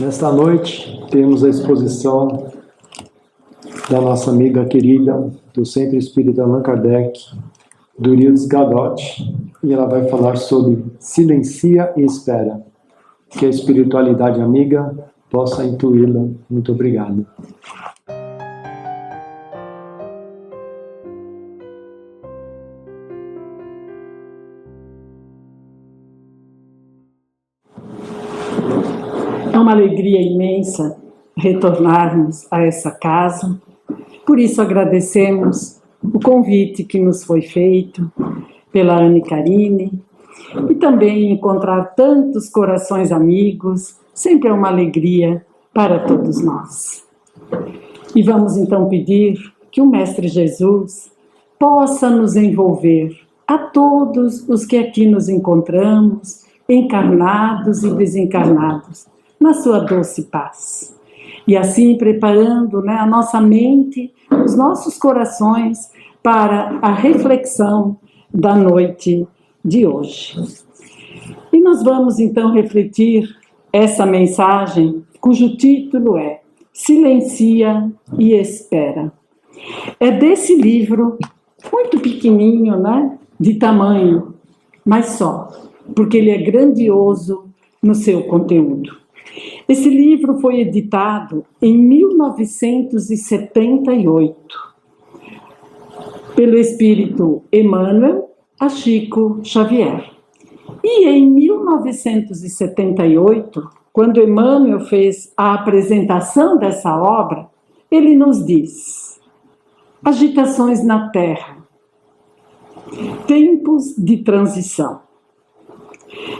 Nesta noite, temos a exposição da nossa amiga querida do Centro Espírita Allan Kardec, Durildes Gadotti, e ela vai falar sobre silencia e espera. Que a espiritualidade amiga possa intuí-la. Muito obrigado. É uma alegria imensa retornarmos a essa casa. Por isso agradecemos o convite que nos foi feito pela Anne Karine e também encontrar tantos corações amigos. Sempre é uma alegria para todos nós. E vamos então pedir que o Mestre Jesus possa nos envolver a todos os que aqui nos encontramos, encarnados e desencarnados, na sua doce paz. E assim preparando, a nossa mente, os nossos corações para a reflexão da noite de hoje. E nós vamos então refletir essa mensagem, cujo título é Silencia e Espera. É desse livro, muito pequenininho, de tamanho, mas só, porque ele é grandioso no seu conteúdo. Esse livro foi editado em 1978 pelo espírito Emmanuel a Chico Xavier. E em 1978, quando Emmanuel fez a apresentação dessa obra, ele nos diz: agitações na Terra, tempos de transição,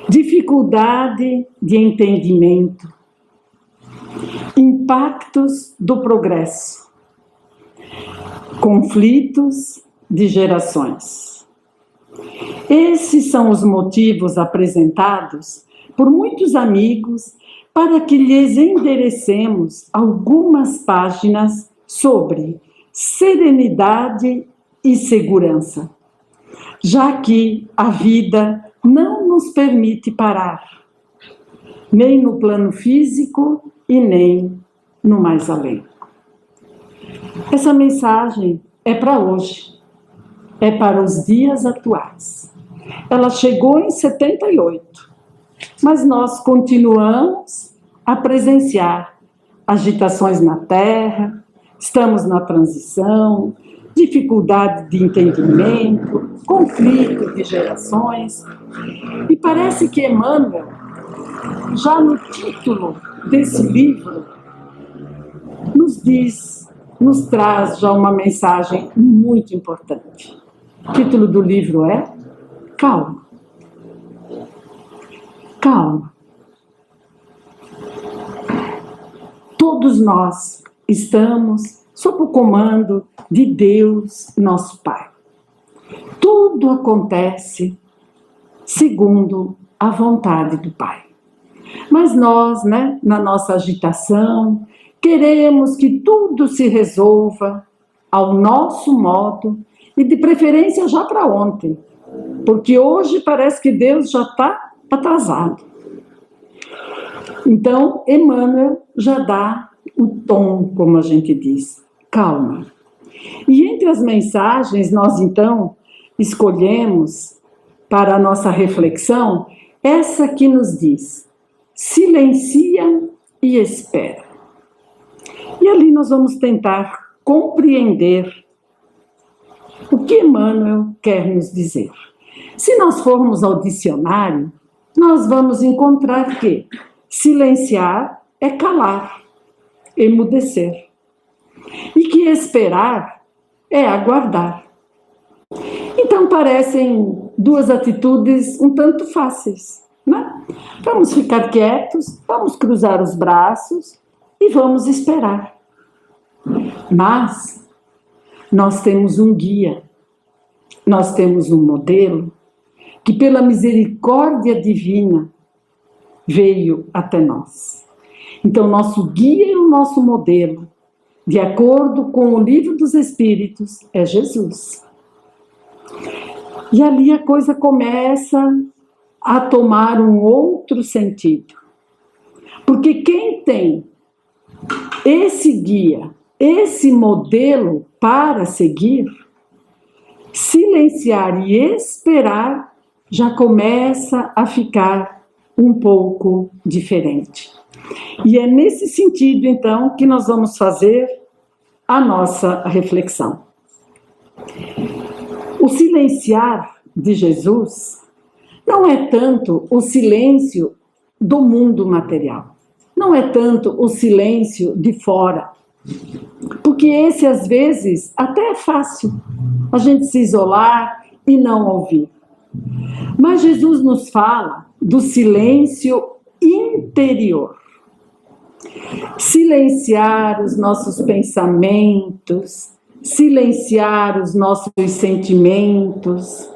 dificuldade de entendimento, impactos do progresso, conflitos de gerações. Esses são os motivos apresentados por muitos amigos para que lhes enderecemos algumas páginas sobre serenidade e segurança, já que a vida não nos permite parar, nem no plano físico e nem no mais além. Essa mensagem é para hoje, é para os dias atuais. Ela chegou em 78, mas nós continuamos a presenciar agitações na Terra, estamos na transição, dificuldade de entendimento, conflito de gerações. E parece que Emmanuel, já no título desse livro, nos traz já uma mensagem muito importante. O título do livro é Calma. Calma. Todos nós estamos sob o comando de Deus, nosso Pai. Tudo acontece segundo a vontade do Pai. Mas nós, na nossa agitação, queremos que tudo se resolva ao nosso modo e de preferência já para ontem, porque hoje parece que Deus já está atrasado. Então, Emmanuel já dá o tom, como a gente diz, calma. E entre as mensagens, nós então escolhemos para a nossa reflexão essa que nos diz: silencia e espera. E ali nós vamos tentar compreender o que Emmanuel quer nos dizer. Se nós formos ao dicionário, nós vamos encontrar que silenciar é calar, emudecer. E que esperar é aguardar. Então parecem duas atitudes um tanto fáceis, Vamos ficar quietos, vamos cruzar os braços e vamos esperar. Mas nós temos um guia, nós temos um modelo que pela misericórdia divina veio até nós. Então nosso guia e o nosso modelo, de acordo com o Livro dos Espíritos, é Jesus. E ali a coisa começa a tomar um outro sentido. Porque quem tem esse guia, esse modelo para seguir, silenciar e esperar já começa a ficar um pouco diferente. E é nesse sentido, então, que nós vamos fazer a nossa reflexão. O silenciar de Jesus não é tanto o silêncio do mundo material, não é tanto o silêncio de fora, porque esse, às vezes, até é fácil, a gente se isolar e não ouvir. Mas Jesus nos fala do silêncio interior. Silenciar os nossos pensamentos, silenciar os nossos sentimentos.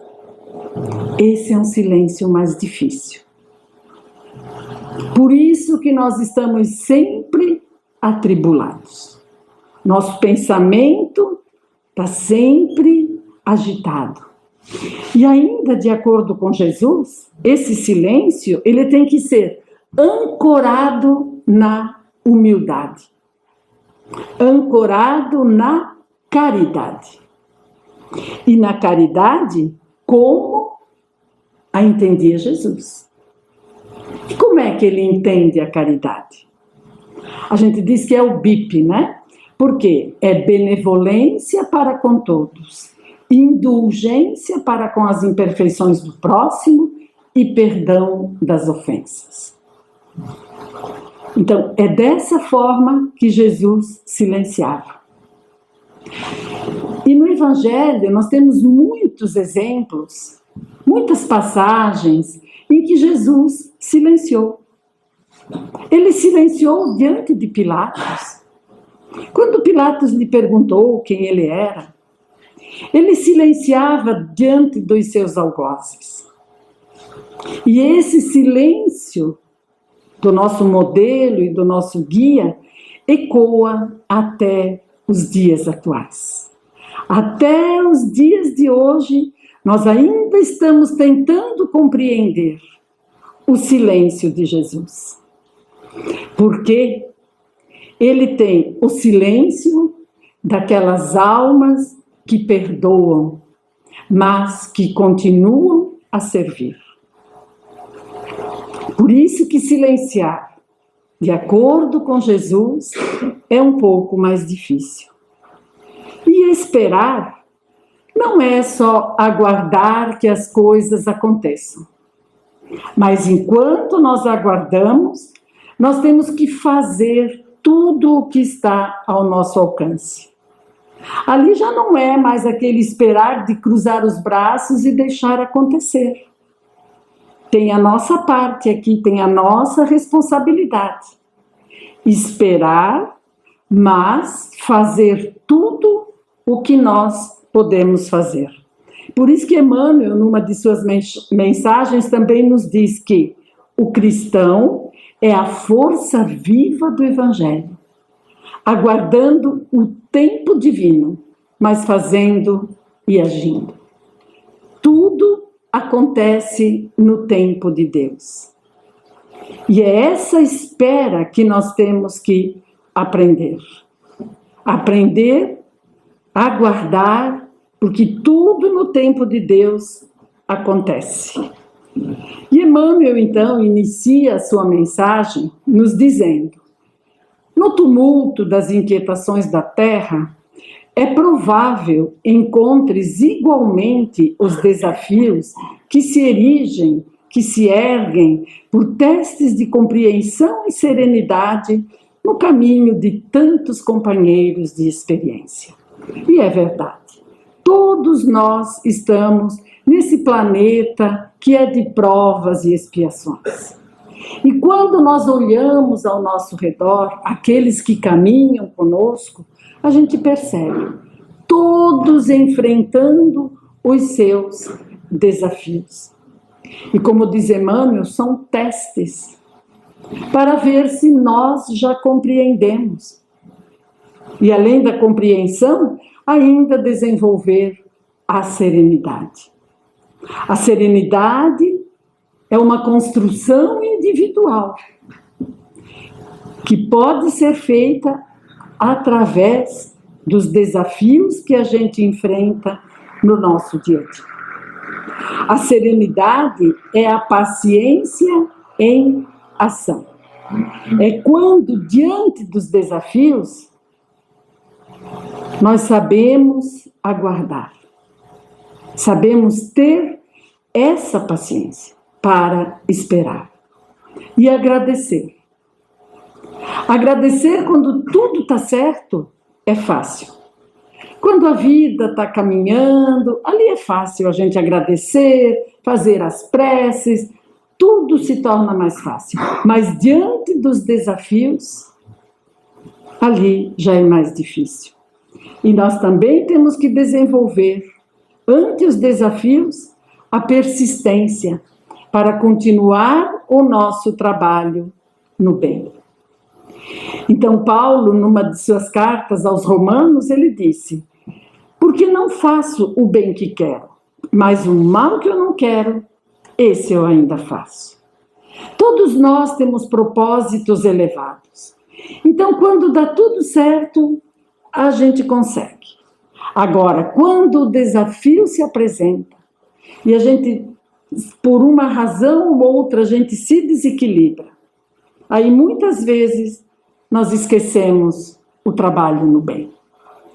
Esse é um silêncio mais difícil. Por isso que nós estamos sempre atribulados. Nosso pensamento está sempre agitado. E ainda, de acordo com Jesus, esse silêncio, ele tem que ser ancorado na humildade, ancorado na caridade. E na caridade, como a entendia Jesus. E como é que ele entende a caridade? A gente diz que é o BIP, né? Porque é benevolência para com todos, indulgência para com as imperfeições do próximo e perdão das ofensas. Então, é dessa forma que Jesus silenciava. E no Evangelho nós temos muitos exemplos, muitas passagens em que Jesus silenciou. Ele silenciou diante de Pilatos. Quando Pilatos lhe perguntou quem ele era, ele silenciava diante dos seus algozes. E esse silêncio do nosso modelo e do nosso guia ecoa até os dias atuais. Até os dias de hoje, nós ainda estamos tentando compreender o silêncio de Jesus. Porque ele tem o silêncio daquelas almas que perdoam, mas que continuam a servir. Por isso que silenciar, de acordo com Jesus, é um pouco mais difícil. E esperar não é só aguardar que as coisas aconteçam. Mas enquanto nós aguardamos, nós temos que fazer tudo o que está ao nosso alcance. Ali já não é mais aquele esperar de cruzar os braços e deixar acontecer. Tem a nossa parte aqui, tem a nossa responsabilidade. Esperar, mas fazer tudo o que nós podemos fazer. Por isso que Emmanuel, numa de suas mensagens, também nos diz que o cristão é a força viva do Evangelho, aguardando o tempo divino, mas fazendo e agindo. Tudo acontece no tempo de Deus. E é essa espera que nós temos que aprender. Aprender, aguardar, porque tudo no tempo de Deus acontece. E Emmanuel, então, inicia a sua mensagem nos dizendo: no tumulto das inquietações da terra, é provável encontres igualmente os desafios que se erigem, que se erguem por testes de compreensão e serenidade no caminho de tantos companheiros de experiência. E é verdade. Todos nós estamos nesse planeta que é de provas e expiações. E quando nós olhamos ao nosso redor, aqueles que caminham conosco, a gente percebe todos enfrentando os seus desafios. E como diz Emmanuel, são testes para ver se nós já compreendemos. E além da compreensão, ainda desenvolver a serenidade. A serenidade é uma construção individual que pode ser feita através dos desafios que a gente enfrenta no nosso dia a dia. A serenidade é a paciência em ação. É quando, diante dos desafios, nós sabemos aguardar. Sabemos ter essa paciência para esperar e agradecer. Agradecer quando tudo está certo é fácil. Quando a vida está caminhando, ali é fácil a gente agradecer, fazer as preces, tudo se torna mais fácil. Mas diante dos desafios, ali já é mais difícil. E nós também temos que desenvolver, ante os desafios, a persistência para continuar o nosso trabalho no bem. Então, Paulo, numa de suas cartas aos Romanos, ele disse: porque não faço o bem que quero, mas o mal que eu não quero, esse eu ainda faço. Todos nós temos propósitos elevados. Então, quando dá tudo certo, a gente consegue. Agora, quando o desafio se apresenta e a gente, por uma razão ou outra, a gente se desequilibra, aí muitas vezes nós esquecemos o trabalho no bem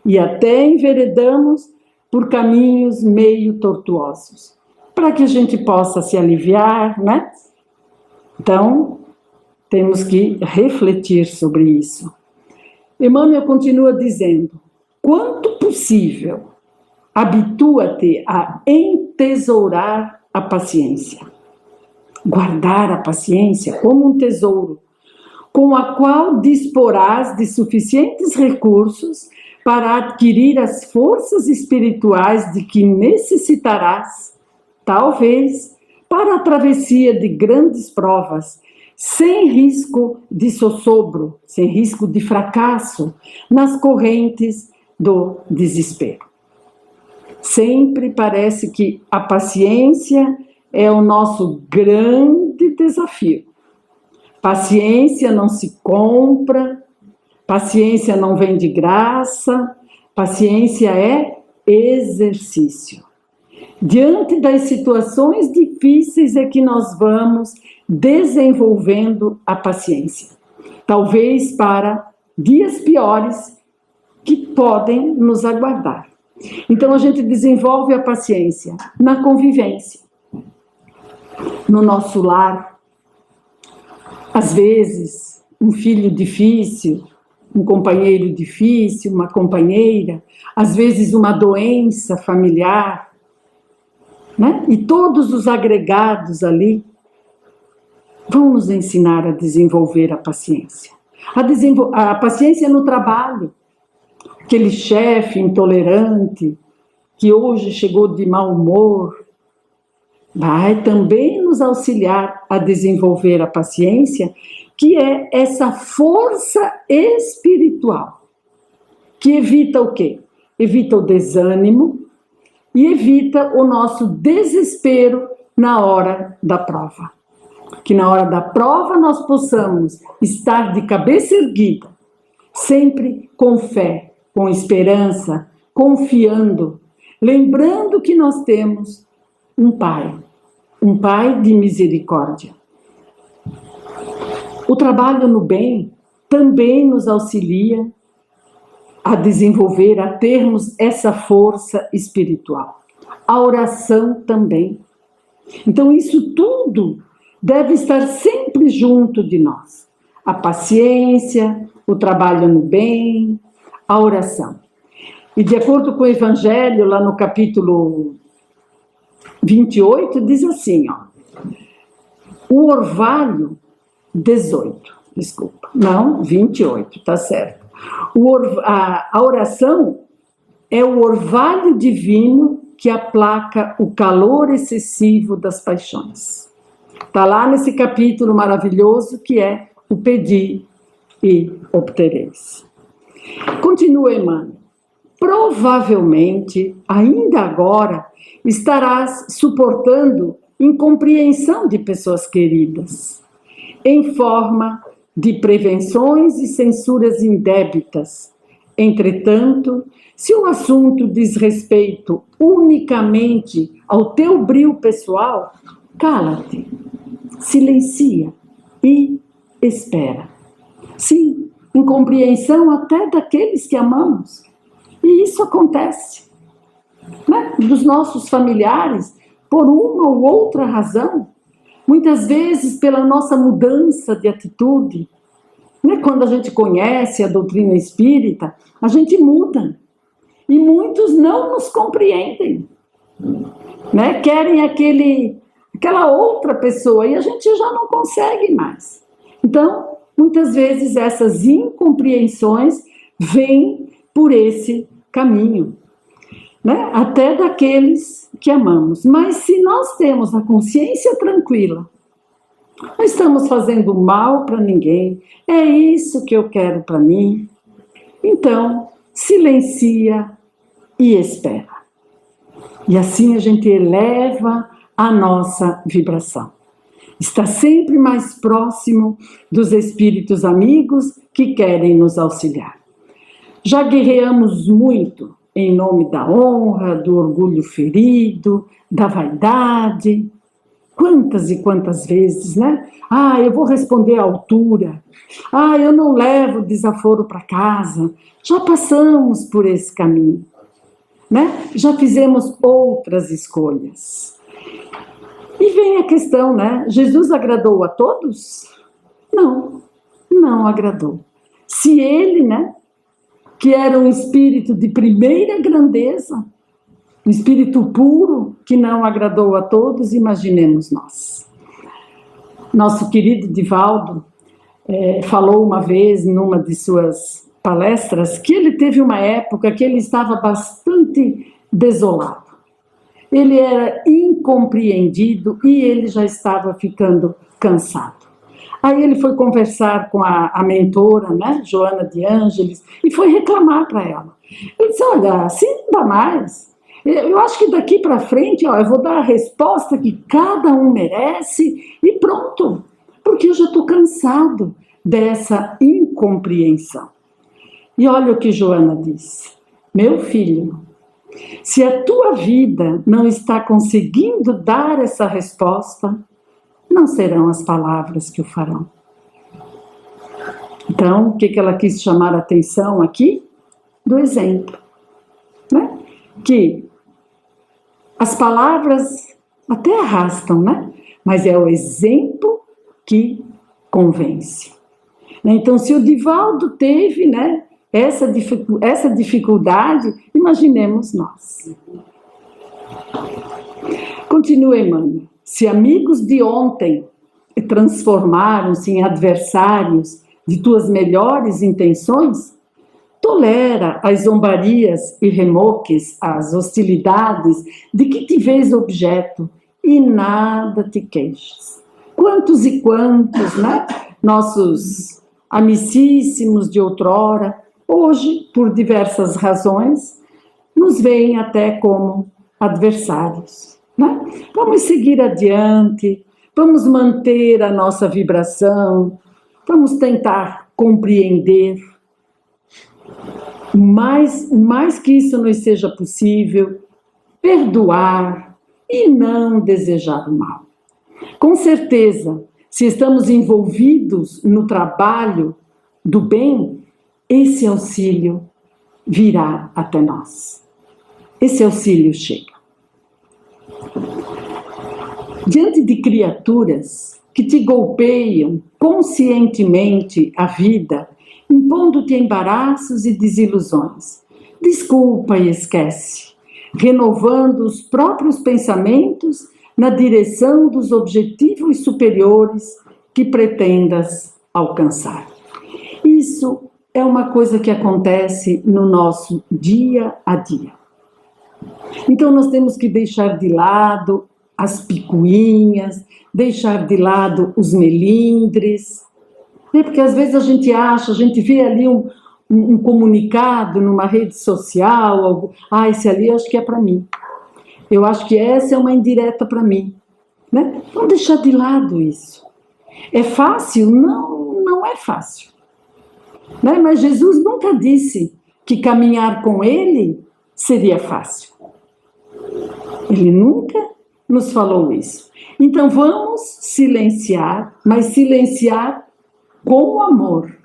e até enveredamos por caminhos meio tortuosos, para que a gente possa se aliviar, né? Então, temos que refletir sobre isso. Emmanuel continua dizendo: quanto possível, habitua-te a entesourar a paciência. Guardar a paciência como um tesouro, com a qual disporás de suficientes recursos para adquirir as forças espirituais de que necessitarás, talvez, para a travessia de grandes provas, sem risco de sossobro, sem risco de fracasso, nas correntes do desespero. Sempre parece que a paciência é o nosso grande desafio. Paciência não se compra, paciência não vem de graça, paciência é exercício. Diante das situações difíceis é que nós vamos desenvolvendo a paciência. Talvez para dias piores que podem nos aguardar. Então a gente desenvolve a paciência na convivência, no nosso lar. Às vezes, um filho difícil, um companheiro difícil, uma companheira, às vezes uma doença familiar, né? E todos os agregados ali vão nos ensinar a desenvolver a paciência. A paciência no trabalho. Aquele chefe intolerante que hoje chegou de mau humor, vai também nos auxiliar a desenvolver a paciência, que é essa força espiritual, que evita o quê? Evita o desânimo e evita o nosso desespero na hora da prova. Que na hora da prova nós possamos estar de cabeça erguida, sempre com fé, com esperança, confiando, lembrando que nós temos um Pai de misericórdia. O trabalho no bem também nos auxilia a desenvolver, a termos essa força espiritual. A oração também. Então isso tudo deve estar sempre junto de nós. A paciência, o trabalho no bem, a oração. E de acordo com o Evangelho, lá no capítulo 28, diz assim, ó, o orvalho, 28, tá certo. A oração é o orvalho divino que aplaca o calor excessivo das paixões. Está lá nesse capítulo maravilhoso que é o pedir e obtereis. Continua Emmanuel. Provavelmente, ainda agora, estarás suportando incompreensão de pessoas queridas, em forma de prevenções e censuras indébitas. Entretanto, se o assunto diz respeito unicamente ao teu brio pessoal, cala-te, silencia e espera. Sim, incompreensão até daqueles que amamos. E isso acontece, né? Dos nossos familiares, por uma ou outra razão, muitas vezes pela nossa mudança de atitude. Né? Quando a gente conhece a doutrina espírita, a gente muda. E muitos não nos compreendem. Né? Querem aquela outra pessoa e a gente já não consegue mais. Então, muitas vezes essas incompreensões vêm por esse caminho. Né? Até daqueles que amamos. Mas se nós temos a consciência tranquila, não estamos fazendo mal para ninguém, é isso que eu quero para mim, então silencia e espera. E assim a gente eleva a nossa vibração. Está sempre mais próximo dos espíritos amigos que querem nos auxiliar. Já guerreamos muito em nome da honra, do orgulho ferido, da vaidade. Quantas e quantas vezes, né? Eu vou responder à altura. Eu não levo desaforo para casa. Já passamos por esse caminho, né? Já fizemos outras escolhas. E vem a questão, né? Jesus agradou a todos? Não, não agradou. Se ele, né, que era um espírito de primeira grandeza, um espírito puro que não agradou a todos, imaginemos nós. Nosso querido Divaldo falou uma vez numa de suas palestras que ele teve uma época que ele estava bastante desolado. Ele era incompreendido e ele já estava ficando cansado. Aí ele foi conversar com a mentora, né, Joana de Ângeles, e foi reclamar para ela. Ele disse, olha, assim não dá mais. Eu acho que daqui para frente, eu vou dar a resposta que cada um merece e pronto. Porque eu já estou cansado dessa incompreensão. E olha o que Joana disse. Meu filho, se a tua vida não está conseguindo dar essa resposta, não serão as palavras que o farão. Então, o que ela quis chamar a atenção aqui? Do exemplo. Né? Que as palavras até arrastam, né? Mas é o exemplo que convence. Então, se o Divaldo teve, né, essa dificuldade, imaginemos nós. Continua Emmanuel. Se amigos de ontem transformaram-se em adversários de tuas melhores intenções, tolera as zombarias e remoques, as hostilidades de que te vês objeto e nada te queixes. Quantos e quantos, né? Nossos amicíssimos de outrora, hoje, por diversas razões, nos veem até como adversários. Né? Vamos seguir adiante, vamos manter a nossa vibração, vamos tentar compreender. Mais que isso nos seja possível, perdoar e não desejar o mal. Com certeza, se estamos envolvidos no trabalho do bem, esse auxílio virá até nós. Esse auxílio chega. Diante de criaturas que te golpeiam conscientemente a vida, impondo-te embaraços e desilusões, desculpa e esquece, renovando os próprios pensamentos na direção dos objetivos superiores que pretendas alcançar. Isso é uma coisa que acontece no nosso dia a dia. Então nós temos que deixar de lado as picuinhas, deixar de lado os melindres, né? Porque às vezes a gente vê ali um comunicado numa rede social, esse ali eu acho que é para mim. Eu acho que essa é uma indireta para mim. Né? Vamos deixar de lado isso. É fácil? Não não é fácil, né? Mas Jesus nunca disse que caminhar com Ele seria fácil. Ele nunca nos falou isso. Então vamos silenciar, mas silenciar com amor.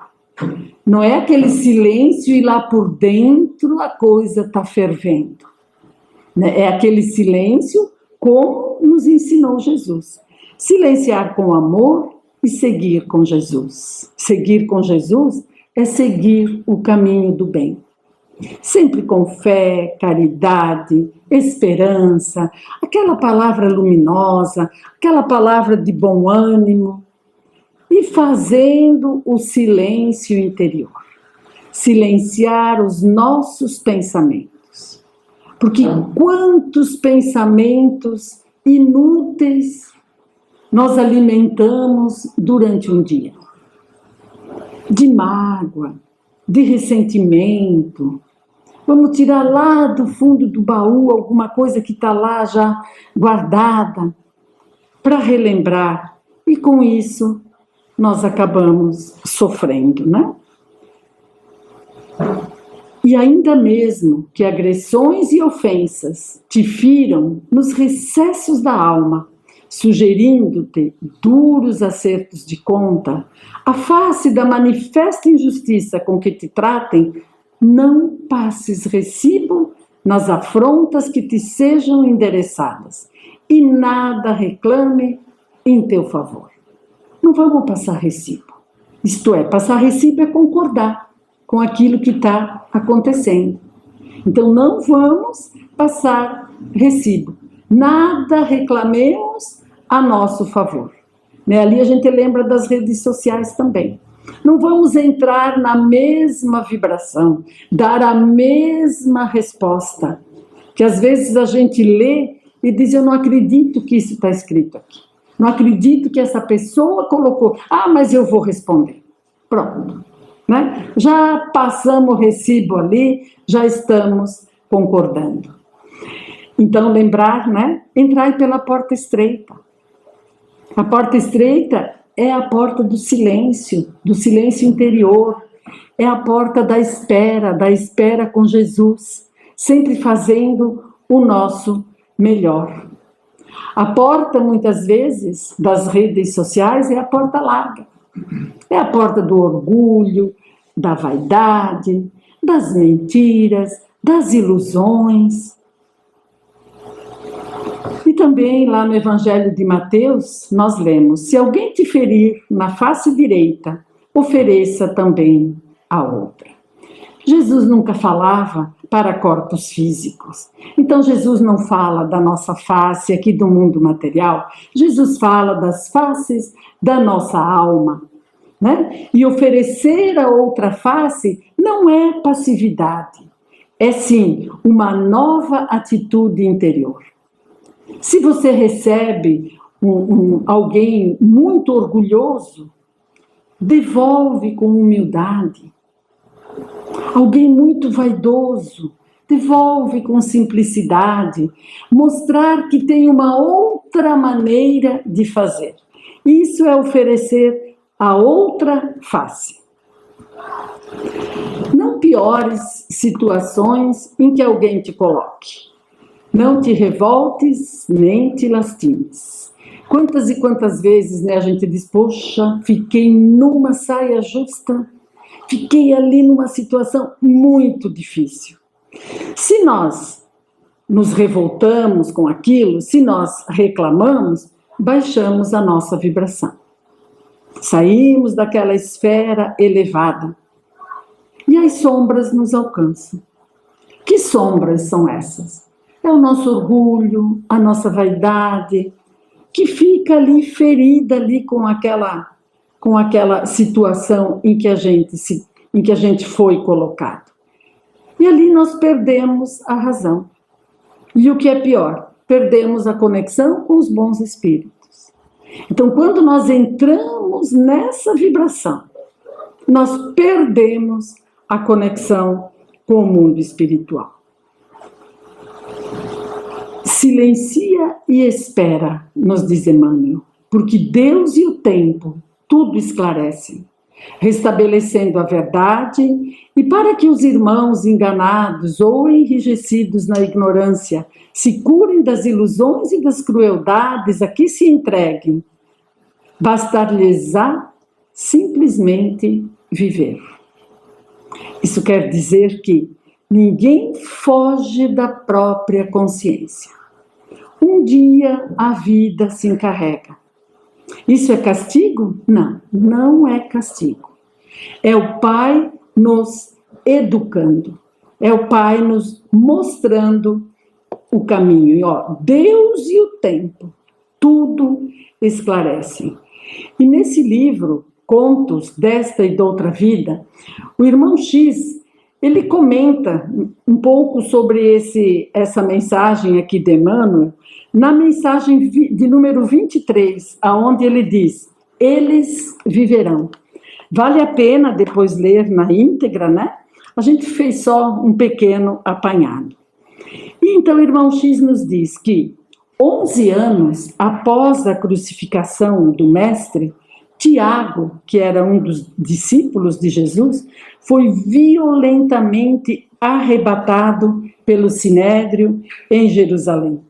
Não é aquele silêncio e lá por dentro a coisa está fervendo. É aquele silêncio como nos ensinou Jesus. Silenciar com amor e seguir com Jesus. Seguir com Jesus é seguir o caminho do bem. Sempre com fé, caridade, esperança, aquela palavra luminosa, aquela palavra de bom ânimo, e fazendo o silêncio interior. Silenciar os nossos pensamentos. Porque quantos pensamentos inúteis nós alimentamos durante um dia? De mágoa, de ressentimento. Vamos tirar lá do fundo do baú alguma coisa que está lá já guardada para relembrar. E com isso nós acabamos sofrendo, né? E ainda mesmo que agressões e ofensas te firam nos recessos da alma, sugerindo-te duros acertos de conta, a face da manifesta injustiça com que te tratem, não passes recibo nas afrontas que te sejam endereçadas, e nada reclame em teu favor. Não vamos passar recibo. Isto é, passar recibo é concordar com aquilo que está acontecendo. Então não vamos passar recibo. Nada reclamemos a nosso favor. Ali a gente lembra das redes sociais também. Não vamos entrar na mesma vibração, dar a mesma resposta, que às vezes a gente lê e diz, eu não acredito que isso está escrito aqui. Não acredito que essa pessoa colocou. Ah, mas eu vou responder. Pronto. Né? Já passamos o recibo ali, já estamos concordando. Então lembrar, né? Entrar pela porta estreita. A porta estreita é a porta do silêncio interior, é a porta da espera com Jesus, sempre fazendo o nosso melhor. A porta, muitas vezes, das redes sociais é a porta larga, é a porta do orgulho, da vaidade, das mentiras, das ilusões. E também lá no Evangelho de Mateus, nós lemos, se alguém te ferir na face direita, ofereça também a outra. Jesus nunca falava para corpos físicos. Então Jesus não fala da nossa face aqui do mundo material, Jesus fala das faces da nossa alma, né? E oferecer a outra face não é passividade, é sim uma nova atitude interior. Se você recebe alguém muito orgulhoso, devolve com humildade. Alguém muito vaidoso, devolve com simplicidade. Mostrar que tem uma outra maneira de fazer. Isso é oferecer a outra face. Não piores situações em que alguém te coloque. Não te revoltes, nem te lastimes. Quantas e quantas vezes, né, a gente diz, poxa, fiquei numa saia justa, fiquei ali numa situação muito difícil. Se nós nos revoltamos com aquilo, se nós reclamamos, baixamos a nossa vibração. Saímos daquela esfera elevada e as sombras nos alcançam. Que sombras são essas? É o nosso orgulho, a nossa vaidade, que fica ali ferida ali com aquela situação em que a gente foi colocado. E ali nós perdemos a razão. E o que é pior, perdemos a conexão com os bons espíritos. Então, quando nós entramos nessa vibração, nós perdemos a conexão com o mundo espiritual. Silencia e espera, nos diz Emmanuel, porque Deus e o tempo tudo esclarecem. restabelecendo a verdade e para que os irmãos enganados ou enrijecidos na ignorância se curem das ilusões e das crueldades a que se entreguem, bastar-lhes-á simplesmente viver. Isso quer dizer que ninguém foge da própria consciência. Um dia a vida se encarrega. Isso é castigo? Não, não é castigo. É o Pai nos educando. É o Pai nos mostrando o caminho. E, Deus e o tempo, tudo esclarecem. E nesse livro, Contos desta e d'outra vida, o irmão X, ele comenta um pouco sobre essa mensagem aqui de Emmanuel, na mensagem de número 23, aonde ele diz, eles viverão. Vale a pena depois ler na íntegra, né? A gente fez só um pequeno apanhado. E então o irmão X nos diz que 11 anos após a crucificação do Mestre, Tiago, que era um dos discípulos de Jesus, foi violentamente arrebatado pelo Sinédrio em Jerusalém,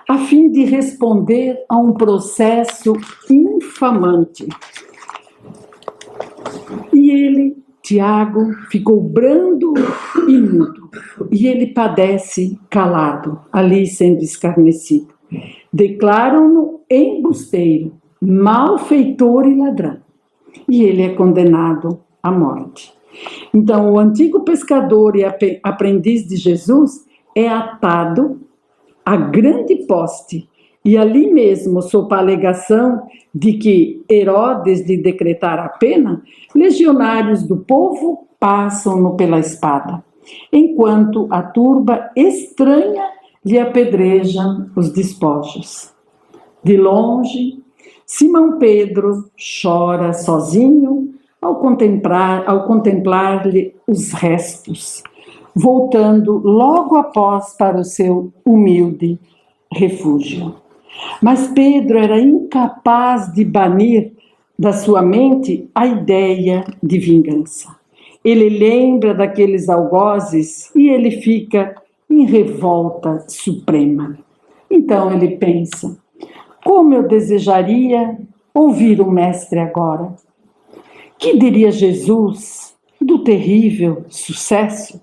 a fim de responder a um processo infamante. E ele, Tiago, ficou brando e mudo, e ele padece calado, ali sendo escarnecido. Declaram-no embusteiro, malfeitor e ladrão, e ele é condenado à morte. Então, o antigo pescador e aprendiz de Jesus é atado a grande poste, e ali mesmo, sob a alegação de que Herodes lhe decretara a pena, legionários do povo passam-no pela espada, enquanto a turba estranha lhe apedreja os despojos. De longe, Simão Pedro chora sozinho ao contemplar-lhe os restos, voltando logo após para o seu humilde refúgio. Mas Pedro era incapaz de banir da sua mente a ideia de vingança. Ele lembra daqueles algozes e ele fica em revolta suprema. Então ele pensa, como eu desejaria ouvir o Mestre agora. Que diria Jesus do terrível sucesso?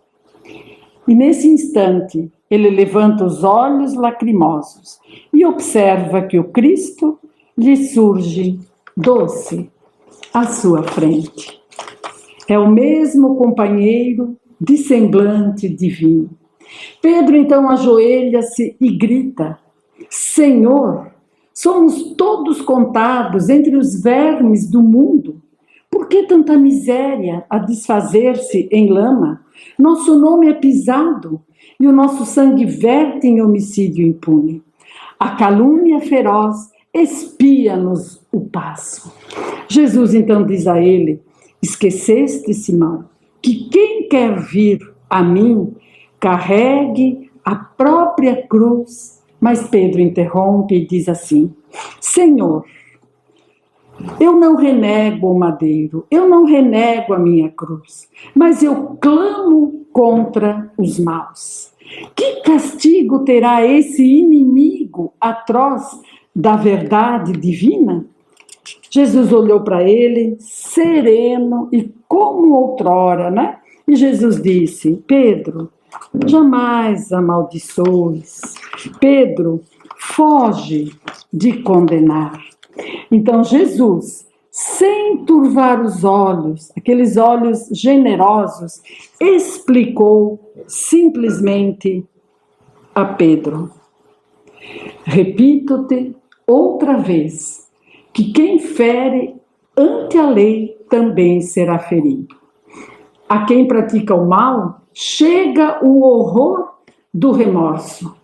E nesse instante, ele levanta os olhos lacrimosos e observa que o Cristo lhe surge doce à sua frente. É o mesmo companheiro de semblante divino. Pedro então ajoelha-se e grita, Senhor, somos todos contados entre os vermes do mundo. Por que tanta miséria a desfazer-se em lama? Nosso nome é pisado e o nosso sangue verte em homicídio impune. A calúnia feroz espia-nos o passo. Jesus então diz a ele, esqueceste, Simão, que quem quer vir a mim, carregue a própria cruz. Mas Pedro interrompe e diz assim, Senhor, eu não renego o madeiro, eu não renego a minha cruz, mas eu clamo contra os maus. Que castigo terá esse inimigo atroz da verdade divina? Jesus olhou para ele, sereno e como outrora, né? E Jesus disse, Pedro, jamais amaldiçoes. Pedro, foge de condenar. Então Jesus, sem turvar os olhos, aqueles olhos generosos, explicou simplesmente a Pedro. Repito-te outra vez, que quem fere ante a lei também será ferido. A quem pratica o mal, chega o horror do remorso.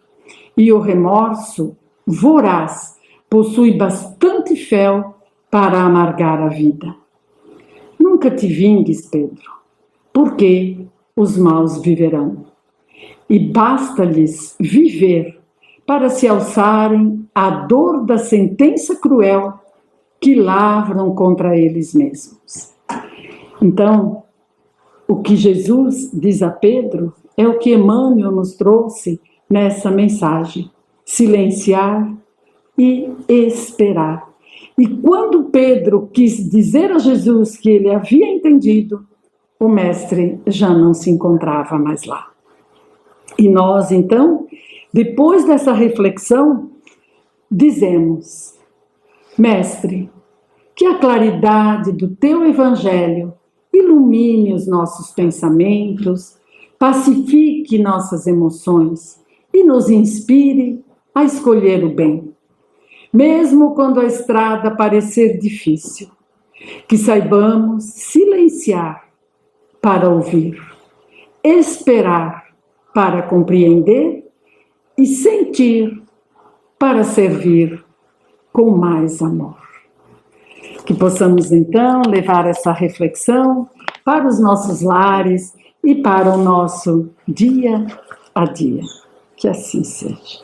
E o remorso, voraz, possui bastante fel para amargar a vida. Nunca te vingues, Pedro, porque os maus viverão. E basta-lhes viver para se alçarem à dor da sentença cruel que lavram contra eles mesmos. Então, o que Jesus diz a Pedro é o que Emmanuel nos trouxe nessa mensagem: silenciar e esperar. E quando Pedro quis dizer a Jesus que ele havia entendido, o mestre já não se encontrava mais lá. E nós, então, depois dessa reflexão, dizemos: Mestre, que a claridade do teu evangelho ilumine os nossos pensamentos, pacifique nossas emoções e nos inspire a escolher o bem, mesmo quando a estrada parecer difícil. Que saibamos silenciar para ouvir, esperar para compreender e sentir para servir com mais amor. Que possamos, então, levar essa reflexão para os nossos lares e para o nosso dia a dia. Que assim seja.